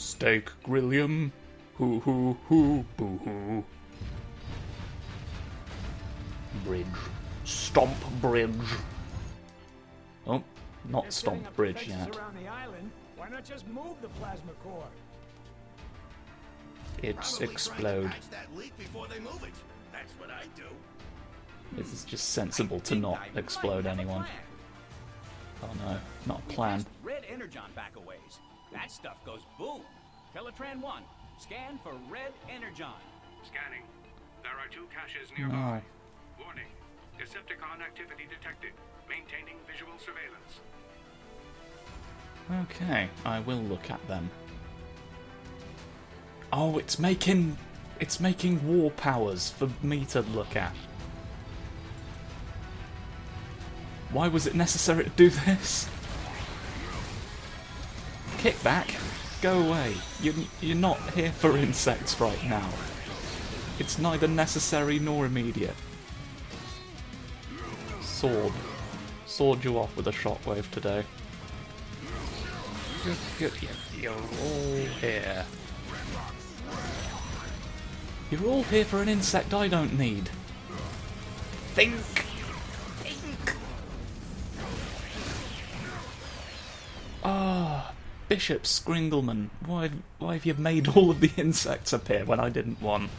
Steak grillium. Hoo hoo hoo boo hoo. Bridge. Stomp bridge. Oh, not stomp bridge yet. Why not just move the plasma core? It's explode. That leak before they move it. That's what I do. It's just sensible to not explode anyone. Oh no, not a plan. Red energon back a ways. That stuff goes boom. Teletran 1, scan for red energon. Scanning. There are 2 caches nearby. No. Warning. Decepticon activity detected. Maintaining visual surveillance. Okay, I will look at them. Oh, it's making war powers for me to look at. Why was it necessary to do this? Kick back. Go away. You're not here for insects right now. It's neither necessary nor immediate. Sword. Sword you off with a shockwave today. You're all here. You're all here for an insect I don't need. Think! Think! Ah, Bishop Scringleman, why have you made all of the insects appear when I didn't want?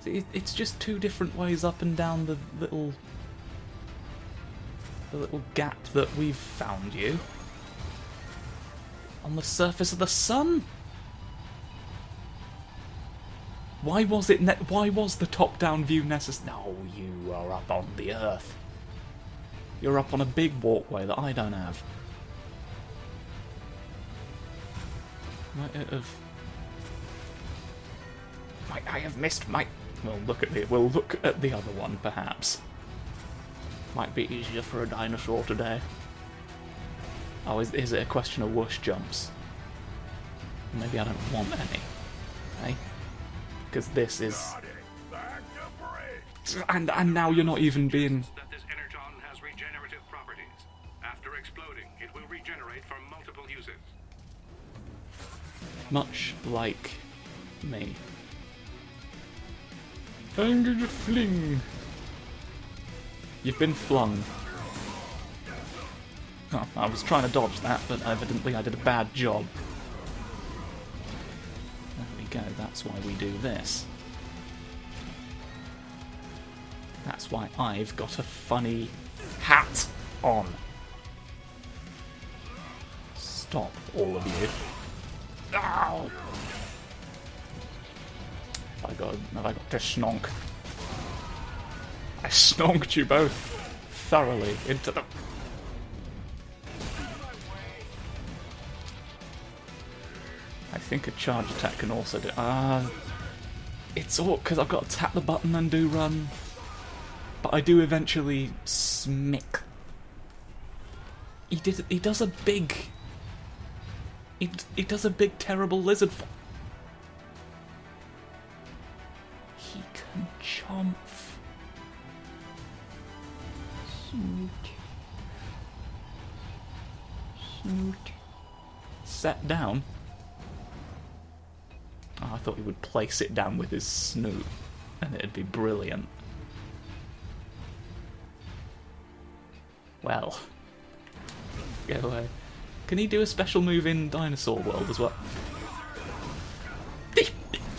See, it's just 2 different ways up and down the little gap that we've found you. On the surface of the sun? Why was the top-down view necessary? No, you are up on the Earth. You're up on a big walkway that I don't have. Might I have missed my... We'll look at the other one, perhaps. Might be easier for a dinosaur today. Oh, is it a question of whoosh jumps? Maybe I don't want any. Eh? Because this is... And now you're not even being... That this energon has regenerative properties. After exploding, it will regenerate for multiple uses. Much like me. I'm gonna fling. You've been flung. Oh, I was trying to dodge that, but evidently I did a bad job. There we go, that's why we do this. That's why I've got a funny hat on. Stop, all of you. Ow! Have I got to snonk? I snonked you both thoroughly into the... I think a charge attack can also do... it's all because I've got to tap the button and do run. But I do eventually smick. He does a big... He does a big terrible lizard... He can chomp. Snoot. Snoot. Set down? Oh, I thought he would place it down with his snoot, and it'd be brilliant. Well. Go away. Can he do a special move in Dinosaur World as well?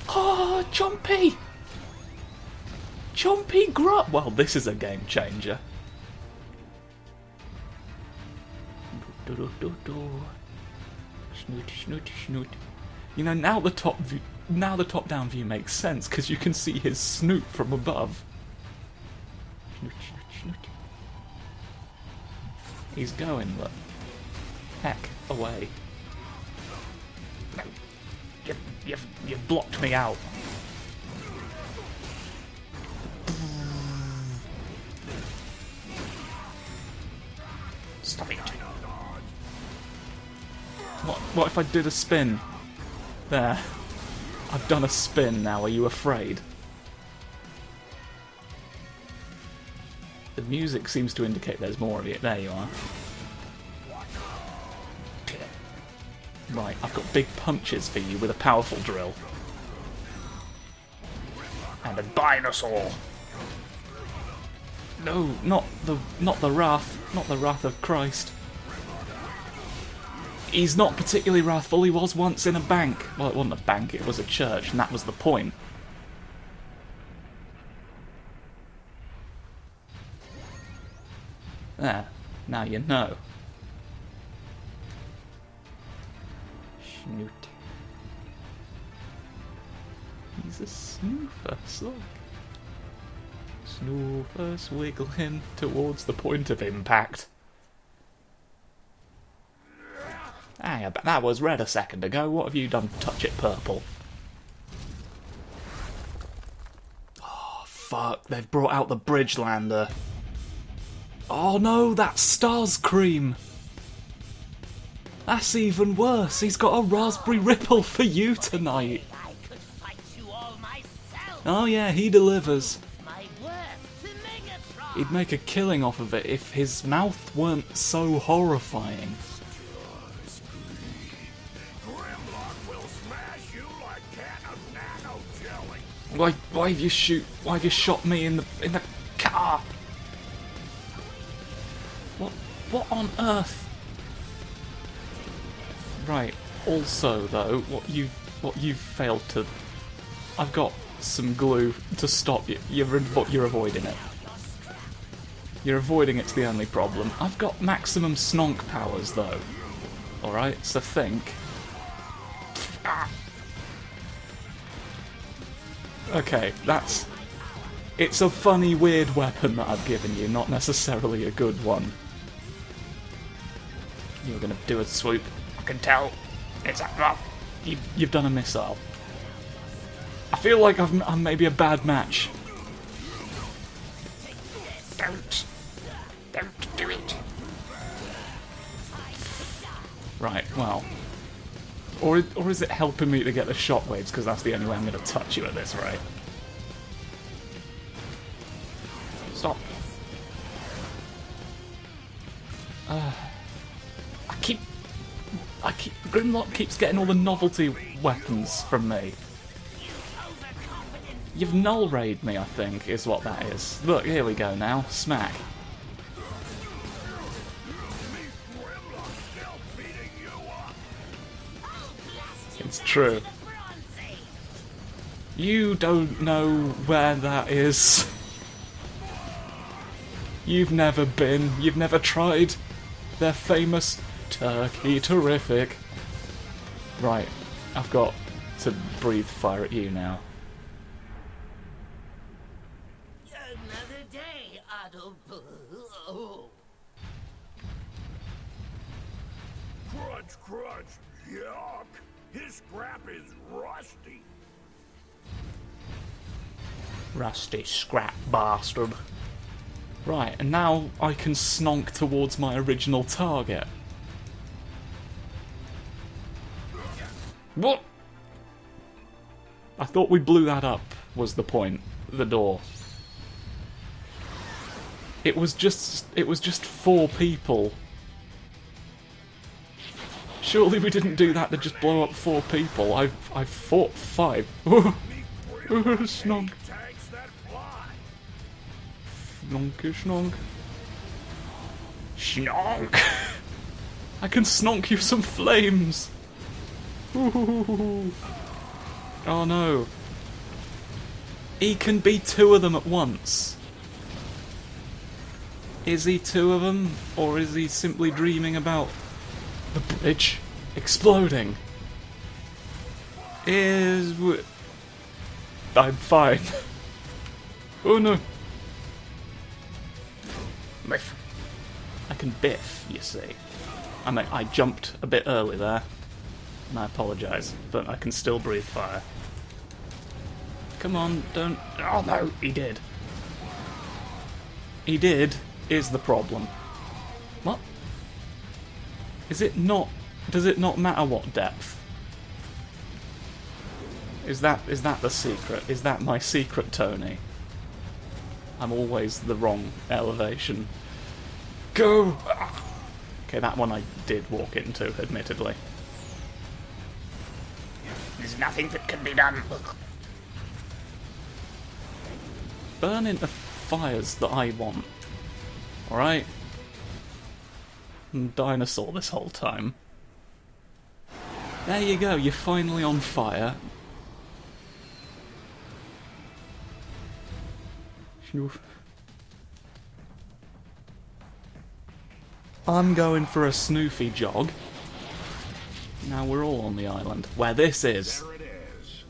Oh, Chompy! Chompy Grub! Well, this is a game changer. Snoot, snoot, snoot. You know, now the top-down view makes sense because you can see his snoot from above. Snoot, snoot, snoot. He's going, but heck away. No, you've blocked me out. Stop it. What if I did a spin? There. I've done a spin now, are you afraid? The music seems to indicate there's more of it. There you are. Right, I've got big punches for you with a powerful drill. And a dinosaur! No, not the wrath. Not the wrath of Christ. He's not particularly wrathful, he was once in a bank. Well, it wasn't a bank, it was a church, and that was the point. There, now you know. Snoot. He's a snoofer, look. Snoofers wiggling towards the point of impact. Hang on, that was red a second ago. What have you done to touch it purple? Oh, fuck. They've brought out the bridge lander. Oh no, that's Stars Cream. That's even worse. He's got a Raspberry Ripple for you tonight. I could fight you all myself. Oh yeah, he delivers. My worth to Megatron. He'd make a killing off of it if his mouth weren't so horrifying. Grimlock will smash you like can of nano jelly. Why have you shot me in the car? What on earth? Right. Also, though, what you've failed to. I've got some glue to stop you. You're avoiding it. You're avoiding it's the only problem. I've got maximum snonk powers, though. All right. So think. Okay, that's. It's a funny, weird weapon that I've given you, not necessarily a good one. You're gonna do a swoop. I can tell. It's you've done a missile. I feel like I'm maybe a bad match. Don't do it. Right. Well. Or is it helping me to get the shockwaves? Because that's the only way I'm gonna touch you at this rate. Stop. Grimlock keeps getting all the novelty weapons from me. You've null raid me, I think, is what that is. Look, here we go now. Smack. It's true. You don't know where that is. You've never been. You've never tried. They're famous. Turkey terrific. Right, I've got to breathe fire at you now. Another day, Otto. Crunch, crunch, yuck. His scrap is rusty. Rusty scrap bastard. Right, and now I can snonk towards my original target. What? I thought we blew that up, was the point. The door. It was just 4 people. Surely we didn't do that to just blow up 4 people. I've fought 5. Snonk. Tanks that fly. Snonky snonk. Snonk! I can snonk you some flames! Ooh. Oh no. He can be 2 of them at once. Is he 2 of them? Or is he simply dreaming about the bridge exploding? I'm fine. Oh no. Biff. I can biff, you see. I jumped a bit early there. And I apologise, but I can still breathe fire. Come on, don't... Oh no, he did. He did, is the problem. What? Is it not... Does it not matter what depth? Is that the secret? Is that my secret, Tony? I'm always the wrong elevation. Go! Okay, that one I did walk into, admittedly. There's nothing that can be done. Burn into fires that I want. Alright? Dinosaur this whole time. There you go, you're finally on fire. I'm going for a snoofy jog. Now we're all on the island. Where this is. There it is.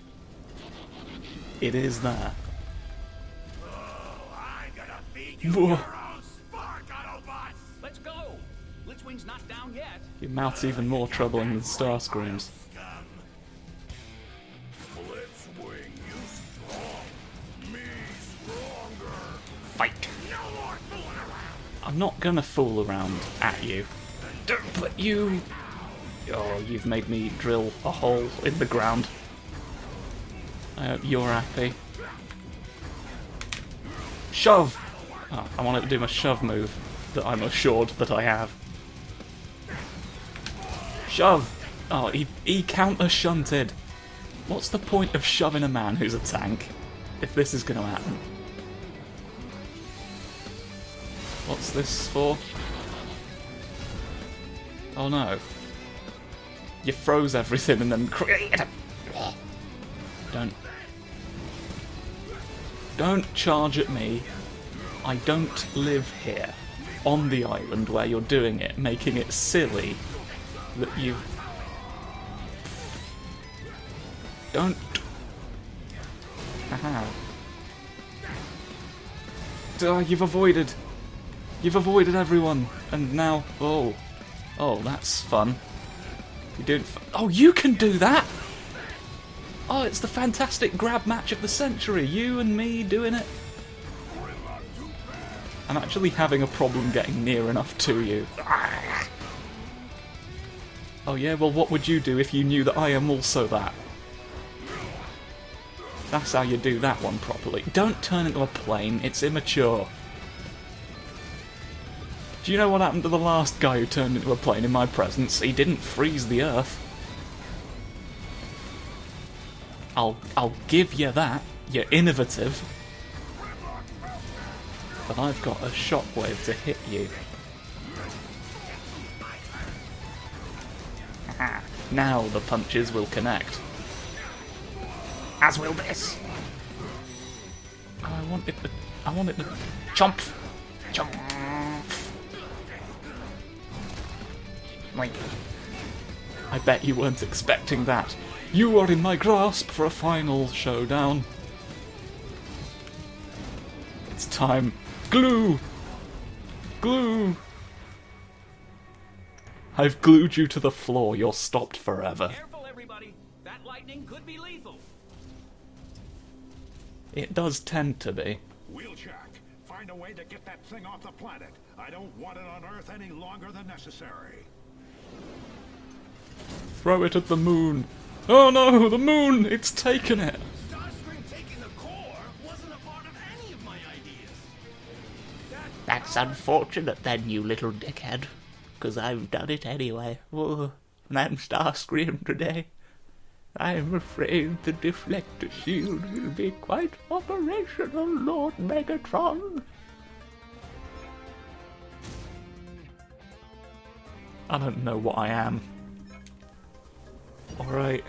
It is there. I'm gonna feed you Whoa. your own spark, Autobots! Let's go! Blitzwing's not down yet. Your mouth's even more troubling than Starscream's. Scum. Blitzwing, you strong. Me stronger. Fight! No more fooling around. I'm not gonna fool around at you. But you... Oh, you've made me drill a hole in the ground. I hope you're happy. Shove! Oh, I wanted to do my shove move that I'm assured that I have. Shove! Oh, he counter-shunted. What's the point of shoving a man who's a tank if this is going to happen? What's this for? Oh no. You froze everything and then created a... Don't charge at me. I don't live here, on the island where you're doing it, making it silly that you... Don't... Haha. You've avoided everyone, and now... Oh, that's fun. You doing... Oh, you can do that! Oh, it's the fantastic grab match of the century. You and me doing it. I'm actually having a problem getting near enough to you. Oh yeah, well what would you do if you knew that I am also that? That's how you do that one properly. Don't turn into a plane, it's immature. Do you know what happened to the last guy who turned into a plane in my presence? He didn't freeze the Earth. I'll give you that. You're innovative. But I've got a shockwave to hit you. Aha. Now the punches will connect. As will this. I want it to chomp. Chomp. Wait. I bet you weren't expecting that. You are in my grasp for a final showdown. It's time. Glue! Glue! I've glued you to the floor. You're stopped forever. Careful, everybody. That lightning could be lethal. It does tend to be. Wheeljack, find a way to get that thing off the planet. I don't want it on Earth any longer than necessary. Throw it at the moon. Oh no, the moon! It's taken it! Starscream taking the core wasn't a part of any of my ideas. That's unfortunate then, you little dickhead. 'Cause I've done it anyway. Oh, and I'm Starscream today. I'm afraid the deflector shield will be quite operational, Lord Megatron. I don't know what I am. Alright.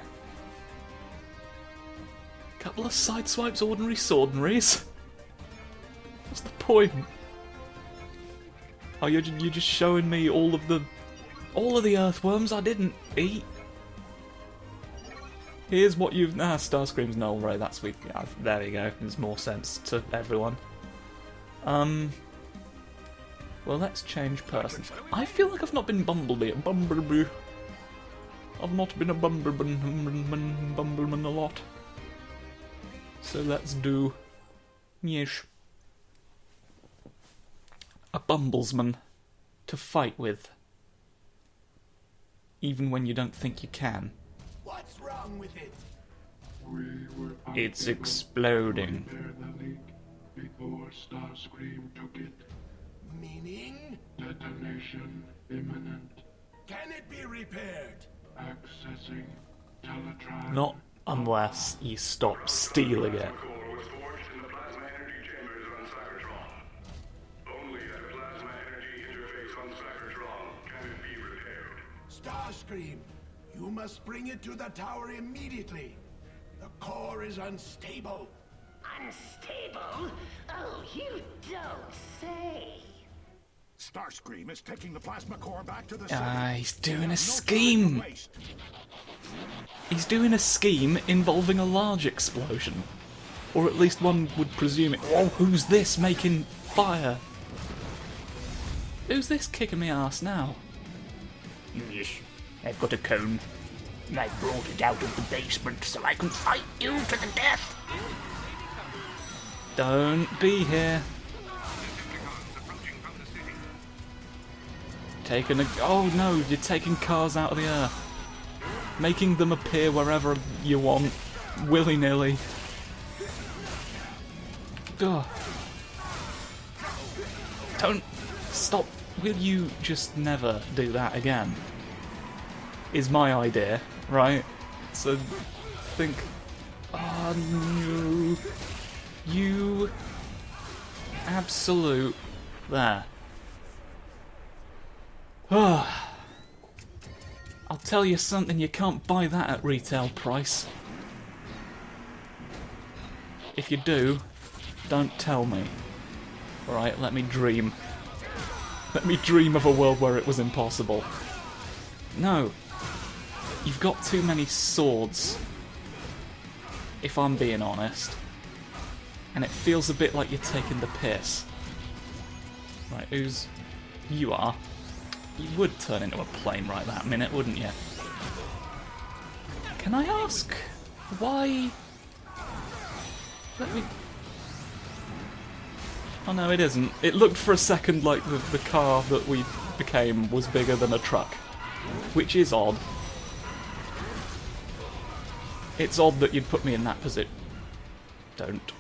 Couple of sideswipes, ordinary swordinaries. What's the point? Oh, you're just showing me all of the earthworms I didn't eat. Here's what you've... Starscream's null, right, that's sweet. Yeah, there you go, there's more sense to everyone. Well, let's change person. I feel like I've not been Bumblebee. I've not been a Bumbleman a lot. So let's do... Yesh. A Bumblesman to fight with. Even when you don't think you can. What's wrong with it? It's exploding. Before Starscream took it. Meaning? Detonation imminent. Can it be repaired? Accessing Teletran. Not unless you stop stealing it. Core was forged in the plasma energy chambers on Cybertron. Only at a plasma energy interface on Cybertron can it be repaired. Starscream, you must bring it to the tower immediately. The core is unstable. Unstable? Oh, you don't say. Starscream is taking the plasma core back to the city. He's doing a No time scheme. to waste. He's doing a scheme involving a large explosion. Or at least one would presume it. Oh, who's this making fire? Who's this kicking me ass now? Yes, I've got a cone. I brought it out of the basement so I can fight you to the death. Don't be here. Taking a... Oh no, you're taking cars out of the earth. Making them appear wherever you want. Willy-nilly. Ugh. Don't... Stop. Will you just never do that again? Is my idea, right? So, think... Oh no. You... Absolute... There. I'll tell you something, you can't buy that at retail price. If you do, don't tell me. Alright, let me dream. Let me dream of a world where it was impossible. No. You've got too many swords. If I'm being honest. And it feels a bit like you're taking the piss. Right, who's... You are. You would turn into a plane right that minute, wouldn't you? Can I ask why... Let me... Oh no, it isn't. It looked for a second like the car that we became was bigger than a truck. Which is odd. It's odd that you'd put me in that position. Don't.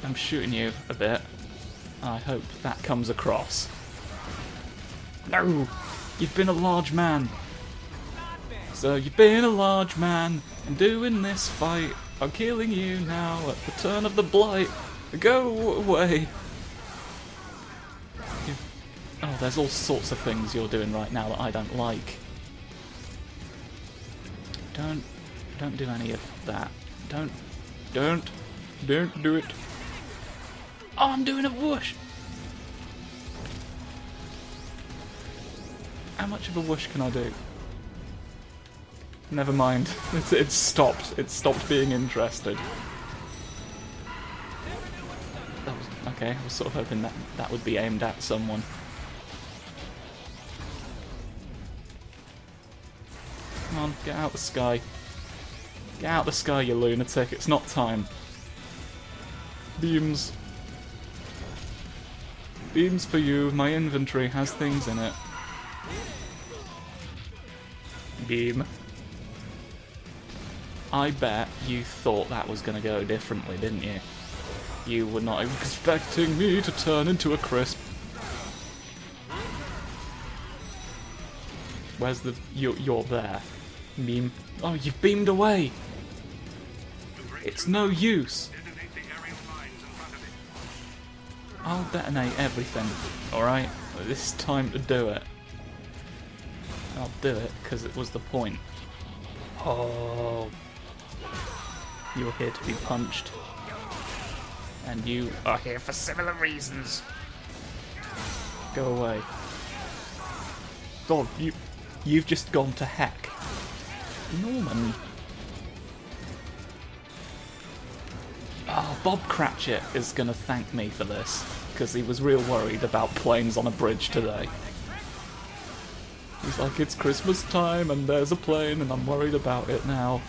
I'm shooting you a bit. I hope that comes across. No! You've been a large man. So you've been a large man, and doing this fight, I'm killing you now at the turn of the blight. Go away. Oh, there's all sorts of things you're doing right now that I don't like. Don't do any of that. Don't do it. Oh, I'm doing a whoosh. How much of a whoosh can I do? Never mind. It's stopped. It stopped being interested. Okay, I was sort of hoping that would be aimed at someone. Come on, get out the sky. Get out the sky, you lunatic. It's not time. Beams. Beams for you. My inventory has things in it. Beam. I bet you thought that was going to go differently, didn't you? You were not expecting me to turn into a crisp. Where's the... You're there. Beam. Oh, you've beamed away! It's no use! I'll detonate everything, alright? This is time to do it. I'll do it, because it was the point. Oh. You're here to be punched. And you are here for similar reasons. Go away. God, you've just gone to heck. Norman. Oh, Bob Cratchit is gonna thank me for this, because he was real worried about planes on a bridge today. He's like, it's Christmas time and there's a plane and I'm worried about it now.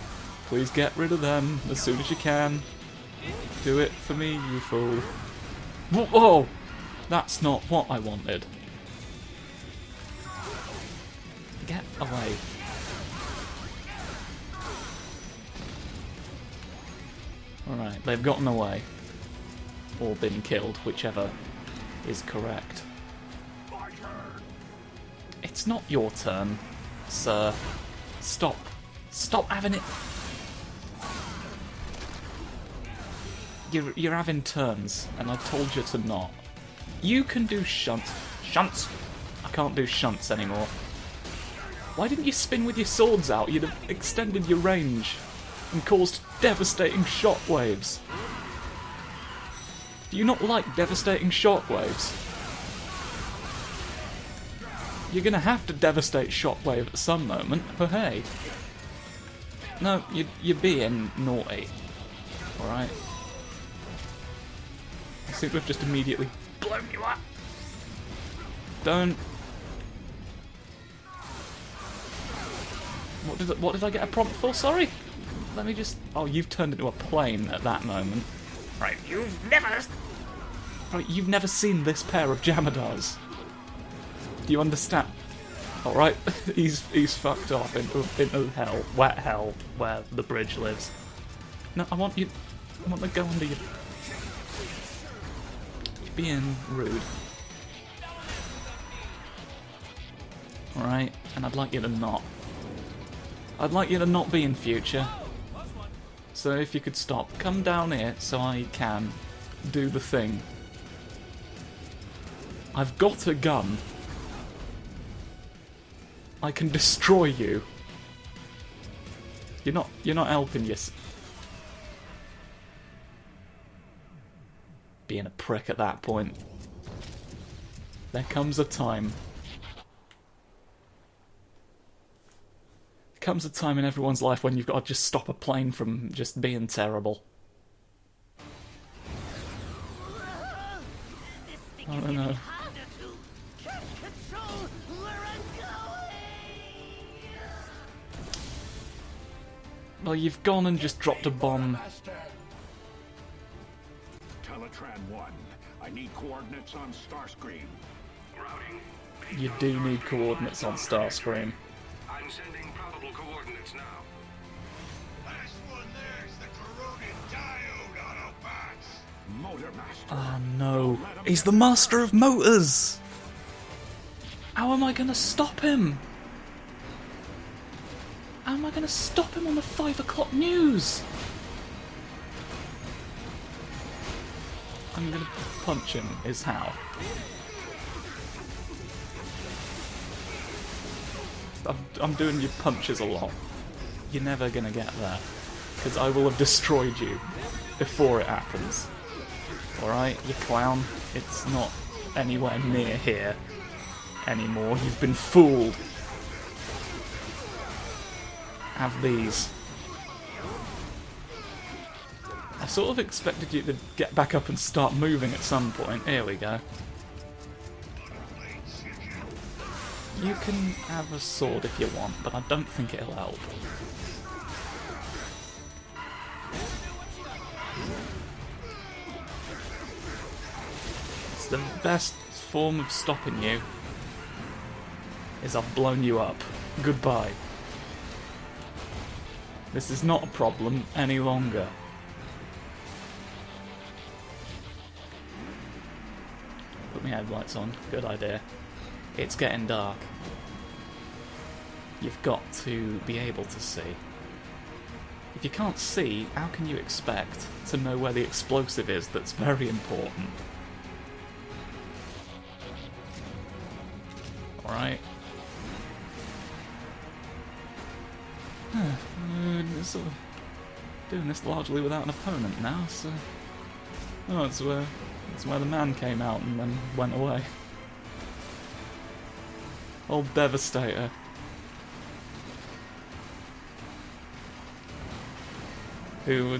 Please get rid of them as soon as you can. Do it for me, you fool. Whoa! That's not what I wanted. Get away. Alright, they've gotten away. Or been killed, whichever is correct. It's not your turn, sir. Stop Stop having it. You're having turns, and I told you to not. You can do shunts. Shunts! I can't do shunts anymore. Why didn't you spin with your swords out? You'd have extended your range and caused devastating shockwaves. Do you not like devastating shockwaves? You're gonna have to devastate shockwave at some moment, but hey. No, you're being naughty. Alright? I seem to have just immediately blown you up. Don't. What did I get a prompt for? Sorry? Let me just... Oh, you've turned into a plane at that moment. Right, you've never seen this pair of Jamadars. Do you understand? Alright, he's fucked off into hell, wet hell, where the bridge lives. No, I want to go under you. You're being rude. Alright, and I'd like you to not. I'd like you to not be in future. So if you could stop, come down here so I can do the thing. I've got a gun. I can destroy you. You're not helping yourself. Being a prick at that point. There comes a time. There comes a time in everyone's life when you've got to just stop a plane from just being terrible. I don't know. Well, you've gone and just dropped a bomb. Teletran 1, I need coordinates on Starscream. Routing. You do need coordinates on Starscream. I'm sending probable coordinates now. Last one there's the corroded diode Autobots. Motor Master. Oh no. He's the master of motors! How am I gonna stop him? How am I gonna stop him on the 5 o'clock news? I'm gonna punch him, is how. I'm doing your punches a lot. You're never gonna get there. Because I will have destroyed you before it happens. Alright, you clown? It's not anywhere near here anymore. You've been fooled. Have these. I sort of expected you to get back up and start moving at some point. Here we go. You can have a sword if you want, but I don't think it'll help. It's the best form of stopping you. Is I've blown you up. Goodbye. This is not a problem any longer. Put my headlights on. Good idea. It's getting dark. You've got to be able to see. If you can't see, how can you expect to know where the explosive is that's very important? Alright. Sort of doing this largely without an opponent now, so... Oh, it's where the man came out and then went away. Old Devastator. Who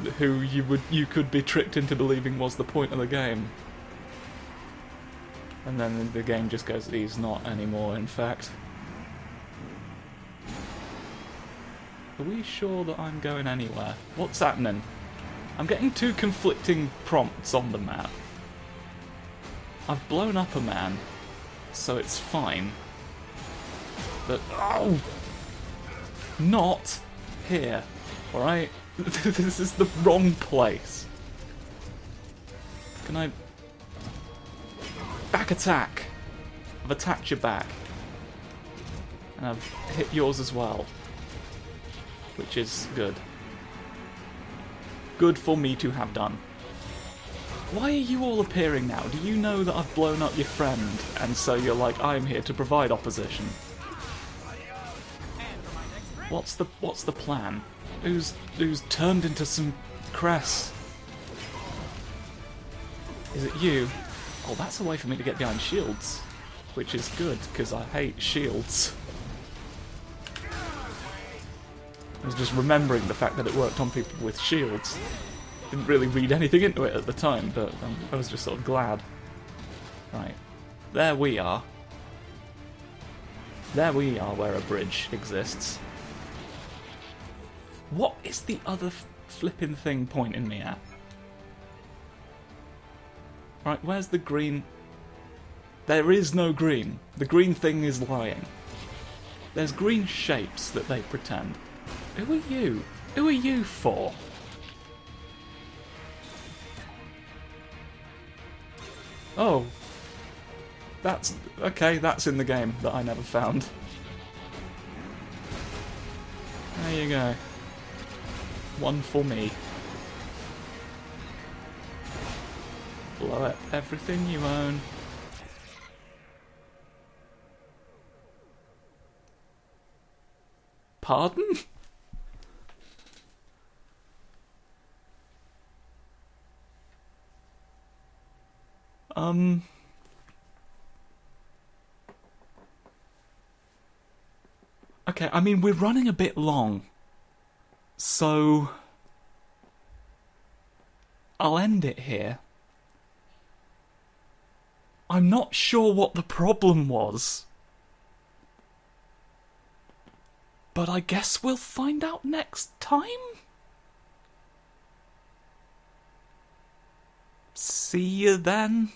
you could be tricked into believing was the point of the game. And then the game just goes, he's not anymore, in fact. Are we sure that I'm going anywhere? What's happening? I'm getting two conflicting prompts on the map. I've blown up a man, so it's fine. But, oh! Not here, alright? This is the wrong place. Can I... Back attack! I've attacked your back. And I've hit yours as well. which is good. Good for me to have done. Why are you all appearing now? Do you know that I've blown up your friend, and so you're like, I'm here to provide opposition? What's the plan? Who's turned into some cress? Is it you? Oh, that's a way for me to get behind shields, which is good, because I hate shields. I was just remembering the fact that it worked on people with shields. Didn't really read anything into it at the time, but I was just sort of glad. Right. There we are. There we are where a bridge exists. What is the other flipping thing pointing me at? Right, where's the green? There is no green. The green thing is lying. There's green shapes that they pretend. Who are you? Who are you for? Oh. That's... okay, that's in the game that I never found. There you go. One for me. Blow up everything you own. Pardon? Okay, I mean, we're running a bit long. So... I'll end it here. I'm not sure what the problem was. But I guess we'll find out next time? See you then.